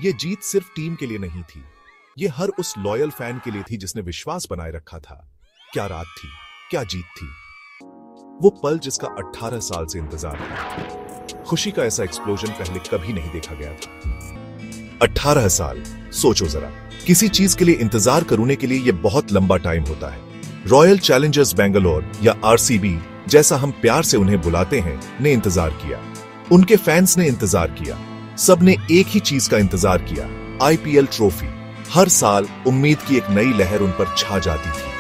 ये जीत सिर्फ टीम के लिए नहीं थी, ये हर उस लॉयल फैन के लिए थी जिसने विश्वास बनाए रखा था। क्या रात थी, क्या जीत थी। वो पल जिसका 18 साल से इंतजार था। खुशी का ऐसा एक्सप्लोजन पहले कभी नहीं देखा गया था। 18 साल, सोचो जरा, किसी चीज के लिए इंतजार करने के लिए ये बहुत लंबा टाइम होता है। रॉयल चैलेंजर्स बेंगलोर या आरसीबी जैसा हम प्यार से उन्हें बुलाते हैं, ने इंतजार किया। उनके फैंस ने इंतजार किया। सबने एक ही चीज का इंतजार किया, आईपीएल ट्रॉफी। हर साल उम्मीद की एक नई लहर उन पर छा जाती थी।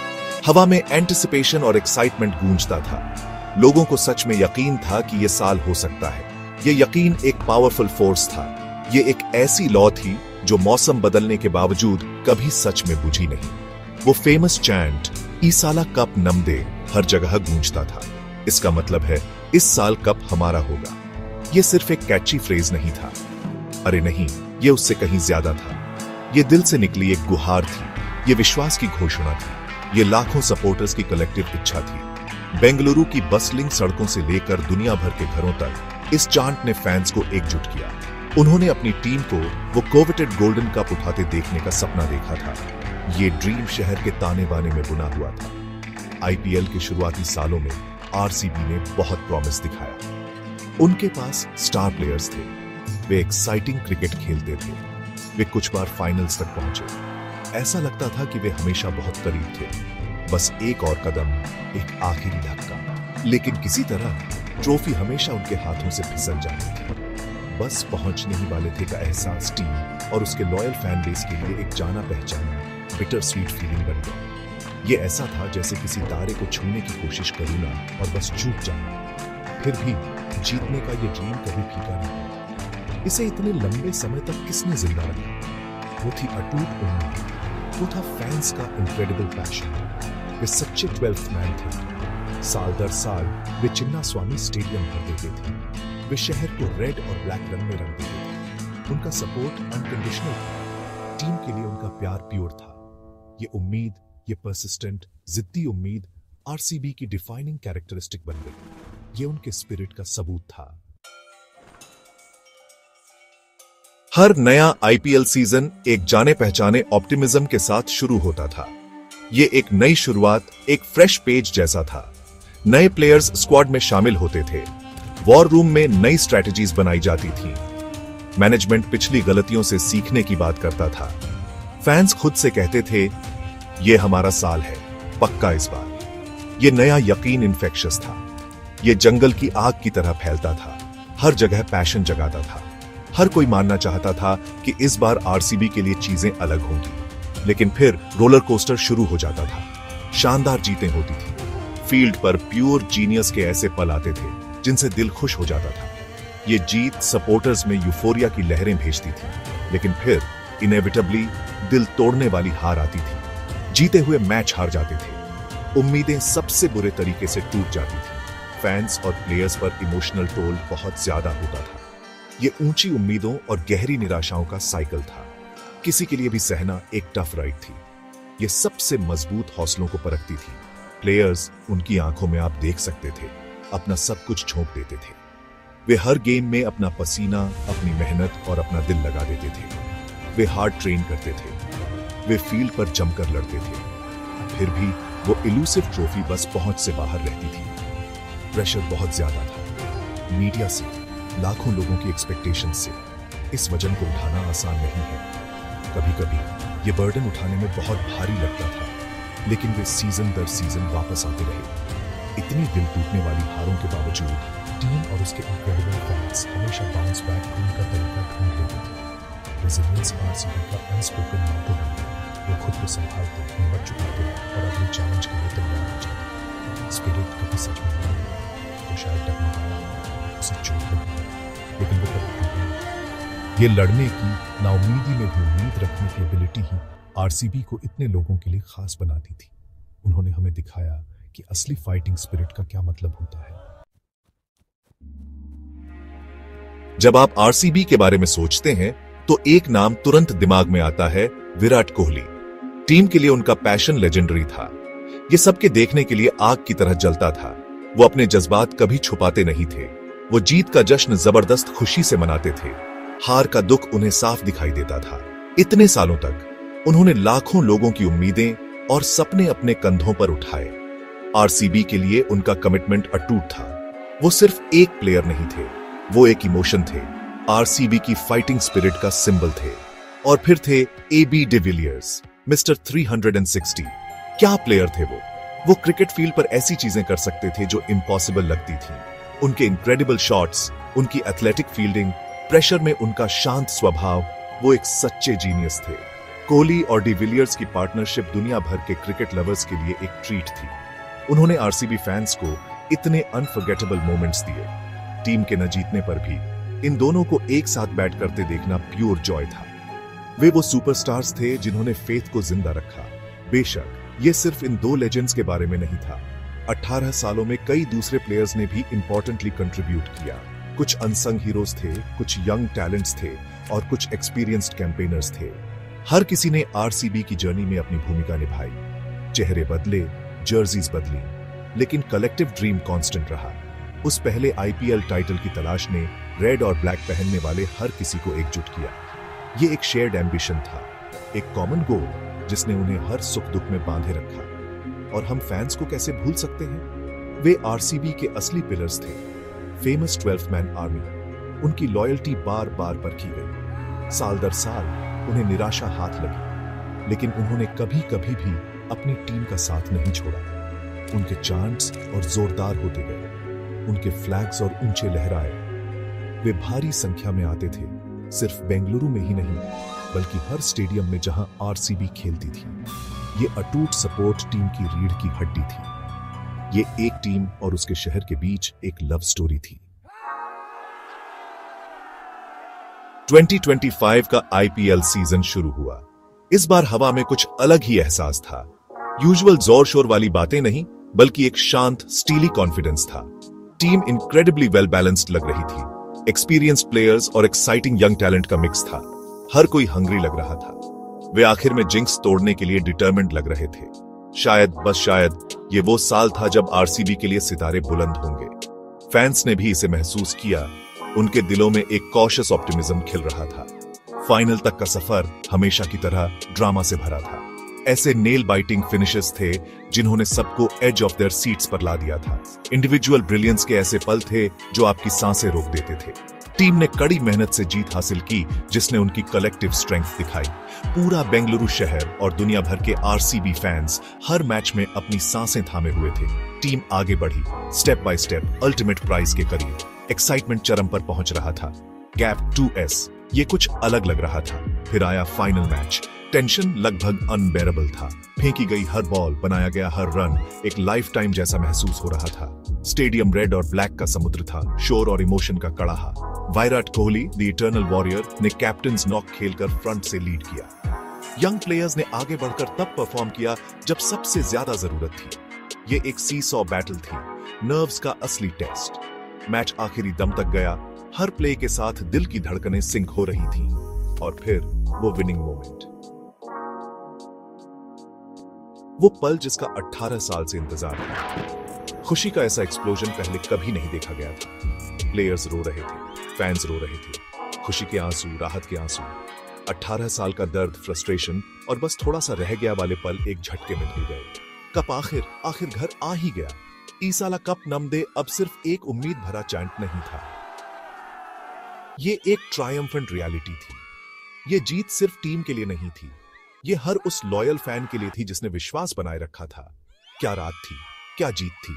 हवा में एंटिसिपेशन और एक्साइटमेंट गूंजता था। लोगों को सच में यकीन था कि यह साल हो सकता है। यह यकीन एक पावरफुल फोर्स था। यह एक ऐसी लौ थी जो मौसम बदलने के बावजूद कभी सच में बुझी नहीं। वो फेमस चैंट, इस साला कप नम दे, हर जगह गूंजता था। इसका मतलब है, इस साल कप हमारा होगा। यह सिर्फ एक कैची फ्रेज नहीं था। अरे नहीं, यह उससे कहीं ज्यादा था। यह दिल से निकली एक गुहार थी। यह विश्वास की घोषणा थी। यह लाखों सपोर्टर्स की कलेक्टिव इच्छा थी। बेंगलुरु की बसलिंग सड़कों से लेकर दुनिया भर के घरों तक इस चांट ने फैंस को एकजुट किया। उन्होंने अपनी टीम को वो कोवेटेड गोल्डन कप उठाते देखने का सपना देखा था। ये ड्रीम शहर के ताने बाने में बुना हुआ था। आईपीएल के शुरुआती सालों में आरसीबी ने बहुत प्रॉमिस दिखाया। उनके पास स्टार प्लेयर्स थे। वे एक्साइटिंग क्रिकेट खेलते थे। वे कुछ बार फाइनल्स तक पहुंचे। ऐसा लगता था कि वे हमेशा बहुत करीब थे। बस एक और कदम, एक आखिरी धक्का। लेकिन किसी तरह ट्रॉफी हमेशा उनके हाथों से फिसल जाती थी। बस पहुंचने ही वाले थे का एहसास टीम और उसके लॉयल फैन बेस के लिए एक जाना पहचाना बिटर स्वीट फीलिंग बन गया। ये ऐसा था जैसे किसी तारे को छूने की कोशिश करना और बस चूक जाना। फिर भी जीतने का ये ड्रीम कभी फीका नहीं हुआ। इसे इतने लंबे समय तक किसने जिंदा रखा? वो थी अटूट उम्मीद। वो था फैंस का इनक्रेडिबल पैशन। वे सच्चे 12th मैन थे। साल दर साल वे चिन्ना स्वामी स्टेडियम भर देते थे। वे शहर को रेड और ब्लैक रंग में रंग देते थे। उनका सपोर्ट अनकंडीशनल था। टीम के लिए उनका प्यार प्योर था। ये उम्मीद, ये परसिस्टेंट, जिद्दी उम्मीद आरसीबी की डिफाइनिंग कैरेक्टरिस्टिक बन गई। ये उनके स्पिरिट का सबूत था। हर नया आईपीएल सीजन एक जाने पहचाने ऑप्टिमिज्म के साथ शुरू होता था। ये एक नई शुरुआत, एक फ्रेश पेज जैसा था। नए प्लेयर्स स्क्वाड में शामिल होते थे। वॉर रूम में नई स्ट्रैटेजीज बनाई जाती थी। मैनेजमेंट पिछली गलतियों से सीखने की बात करता था। फैंस खुद से कहते थे, यह हमारा साल है, पक्का इस बार। यह नया यकीन इन्फेक्शियस था। यह जंगल की आग की तरह फैलता था। हर जगह पैशन जगाता था। हर कोई मानना चाहता था कि इस बार आरसीबी के लिए चीजें अलग होंगी। लेकिन फिर रोलर कोस्टर शुरू हो जाता था। शानदार जीतें होती थी। फील्ड पर प्योर जीनियस के ऐसे पल आते थे जिनसे दिल खुश हो जाता था। ये जीत सपोर्टर्स में यूफोरिया की लहरें भेजती थी। लेकिन फिर इनेविटेबली दिल तोड़ने वाली हार आती थी। जीते हुए मैच हार जाते थे। उम्मीदें सबसे बुरे तरीके से टूट जाती थी। फैंस और प्लेयर्स पर इमोशनल टोल बहुत ज्यादा होता था। ये ऊंची उम्मीदों और गहरी निराशाओं का साइकिल था। किसी के लिए भी सहना एक टफ राइड थी। ये सबसे मजबूत हौसलों को परखती थी। प्लेयर्स, उनकी आंखों में आप देख सकते थे, अपना सब कुछ झोंक देते थे। वे हर गेम में अपना पसीना, अपनी मेहनत और अपना दिल लगा देते थे। वे हार्ड ट्रेन करते थे। वे फील्ड पर जमकर लड़ते थे। फिर भी वो इलूसिव ट्रॉफी बस पहुंच से बाहर रहती थी। प्रेशर बहुत ज्यादा था। मीडिया से, लाखों लोगों की एक्सपेक्टेशन से। इस वजन को उठाना आसान नहीं है। कभी कभी ये बर्डन उठाने में बहुत भारी लगता था। लेकिन वे सीजन दर सीजन वापस आते रहे। इतनी दिल टूटने वाली हारों के बावजूद टीम और उसके इनक्रेडिबल फैंस हमेशा बाउंस बैक करने का तरीका ढूंढ लेते थे। रेजिलियंस आरसीबी का अनस्पोकन मोटो है। वो खुद को संभालते, हिम्मत जुटाते और अगले चैलेंज के लिए तैयार हो जाते। स्पिरिट कभी सच में नहीं है। वो शायद डगमगाया, उसे चोट लगी, लेकिन वो कभी टूटा नहीं। ये लड़ने की, नाउमीदी में भी उम्मीद रखने की एबिलिटी ही आरसीबी को इतने लोगों के लिए खास बनाती थी। उन्होंने हमें दिखाया कि असली फाइटिंग स्पिरिट का क्या मतलब होता है। जब आप आरसीबी के बारे में सोचते हैं तो एक नाम तुरंत दिमाग में आता है, विराट कोहली। टीम के लिए उनका पैशन लेजेंडरी था। ये सबके देखने के लिए आग की तरह जलता था। वो अपने जज्बात कभी छुपाते नहीं थे। वो जीत का जश्न जबरदस्त खुशी से मनाते थे। हार का दुख उन्हें साफ दिखाई देता था। इतने सालों तक उन्होंने लाखों लोगों की उम्मीदें और सपने अपने कंधों पर उठाए। आरसीबी के लिए उनका कमिटमेंट अटूट था। वो सिर्फ एक प्लेयर नहीं थे, वो एक इमोशन थे, आरसीबी की फाइटिंग स्पिरिट का सिंबल थे। और फिर थे एबी डिविलियर्स, मिस्टर 360। क्या प्लेयर थे वो! वो क्रिकेट फील्ड पर ऐसी चीजें कर सकते थे जो इम्पॉसिबल लगती थी। उनके इनक्रेडिबल शॉट्स, उनकी एथलेटिक फील्डिंग, प्रेशर में उनका शांत स्वभाव, वो एक सच्चे जीनियस थे। कोहली और डिविलियर्स की पार्टनरशिप दुनिया भर के क्रिकेट लवर्स के लिए एक ट्रीट थी। उन्होंने आरसीबी फैंस को इतने अनफॉरगेटेबल मोमेंट्स दिए। टीम के न जीतने पर भी इन दोनों को एक साथ बैट करते देखना प्योर जॉय था। वे वो सुपरस्टार्स थे जिन्होंने फेथ को जिंदा रखा। बेशक ये सिर्फ इन दो लेजेंड्स के बारे में नहीं था। 18 सालों में कई दूसरे प्लेयर्स ने भी इंपॉर्टेंटली कंट्रीब्यूट किया। कुछ अनसंग हीरोज थे, कुछ यंग टैलेंट्स थे और कुछ एक्सपीरियंस्ड कैंपेनर्स थे। हर किसी ने आरसीबी की जर्नी में अपनी भूमिका निभाई। चेहरे बदले, जर्सीज बदली, लेकिन कलेक्टिव ड्रीम कांस्टेंट रहा। उस पहले आईपीएल टाइटल की तलाश ने रेड और ब्लैक पहनने वाले हर किसी को एकजुट किया। ये एक शेयर्ड एम्बिशन था, एक कॉमन गोल जिसने उन्हें हर सुख दुख में बांधे रखा। और हम फैंस को कैसे भूल सकते हैं? वे आरसीबी के असली पिलर्स थे। Famous 12th man army. उनकी लॉयल्टी बार बार परखी गई। साल दर साल उन्हें निराशा हाथ लगी, लेकिन उन्होंने कभी कभी भी अपनी टीम का साथ नहीं छोड़ा। उनके चांट्स और जोरदार होते गए, उनके फ्लैग्स और ऊंचे लहराए। वे भारी संख्या में आते थे, सिर्फ बेंगलुरु में ही नहीं बल्कि हर स्टेडियम में जहां आरसीबी खेलती थी। ये अटूट सपोर्ट टीम की रीढ़ की हड्डी थी। ये एक टीम और उसके शहर के बीच एक लव स्टोरी थी। 2025 का आईपीएल सीजन शुरू हुआ। इस बार हवा में कुछ अलग ही एहसास था। यूजुअल जोर शोर वाली बातें नहीं, बल्कि एक शांत, स्टीली कॉन्फिडेंस था। टीम इनक्रेडिबली वेल बैलेंस्ड लग रही थी। एक्सपीरियंस्ड प्लेयर्स और एक्साइटिंग यंग टैलेंट का मिक्स था। हर कोई हंग्री लग रहा था। वे आखिर में जिंक्स तोड़ने के लिए डिटरमिन्ड लग रहे थे। शायद, बस शायद, ये वो साल था जब आरसीबी के लिए सितारे बुलंद होंगे। फैंस ने भी इसे महसूस किया। उनके दिलों में एक कॉशियस ऑप्टिमिज्म खिल रहा था। फाइनल तक का सफर हमेशा की तरह ड्रामा से भरा था। ऐसे नेल बाइटिंग फिनिशेस थे जिन्होंने सबको एज ऑफ देयर सीट्स पर ला दिया था। इंडिविजुअल ब्रिलियंस के ऐसे पल थे जो आपकी सांसें रोक देते थे। टीम ने कड़ी मेहनत से जीत हासिल की, जिसने उनकी कलेक्टिव स्ट्रेंथ दिखाई। पूरा बेंगलुरु शहर और दुनिया भर के आरसीबी फैंस हर मैच में अपनी सांसें थामे हुए थे। टीम आगे बढ़ी, step by step, ultimate prize के करीब। एक्साइटमेंट चरम पर पहुंच रहा था। गैप 2S, ये कुछ अलग लग रहा था। फिर आया फाइनल मैच। टेंशन लगभग अनबेरेबल था। फेंकी गई हर बॉल, बनाया गया हर रन एक लाइफ टाइम जैसा महसूस हो रहा था। स्टेडियम रेड और ब्लैक का समुद्र था, शोर और इमोशन का कड़ाहा। Virat Kohli, the eternal warrior, ने कैप्टन्स नॉक खेलकर फ्रंट से लीड किया। यंग प्लेयर्स ने आगे बढ़कर तब परफॉर्म किया जब सबसे ज्यादा जरूरत थी। ये एक सीसॉ बैटल थी, नर्व्स का असली टेस्ट। मैच आखिरी दम तक गया। हर प्ले के साथ दिल की धड़कनें सिंक हो रही थी। और फिर वो विनिंग मोमेंट, वो पल जिसका 18 साल से इंतजार था। खुशी का ऐसा एक्सप्लोजन पहले कभी नहीं देखा गया था। प्लेयर्स रो रहे थे, फैंस रो रहे थे। खुशी के आंसू, राहत के आंसू। 18 साल का दर्द, फ्रस्ट्रेशन और बस थोड़ा सा रह गया वाले पल एक झटके में धुल गए। कप आखिर घर आ ही गया। ईसाला कप नम दे अब सिर्फ एक उम्मीद भरा चैंट नहीं था। ये एक ट्रायम्फेंट रियलिटी थी। ये जीत सिर्फ टीम के लिए नहीं थी, ये हर उस लॉयल फैन के लिए थी जिसने विश्वास बनाए रखा था। क्या रात थी, क्या जीत थी।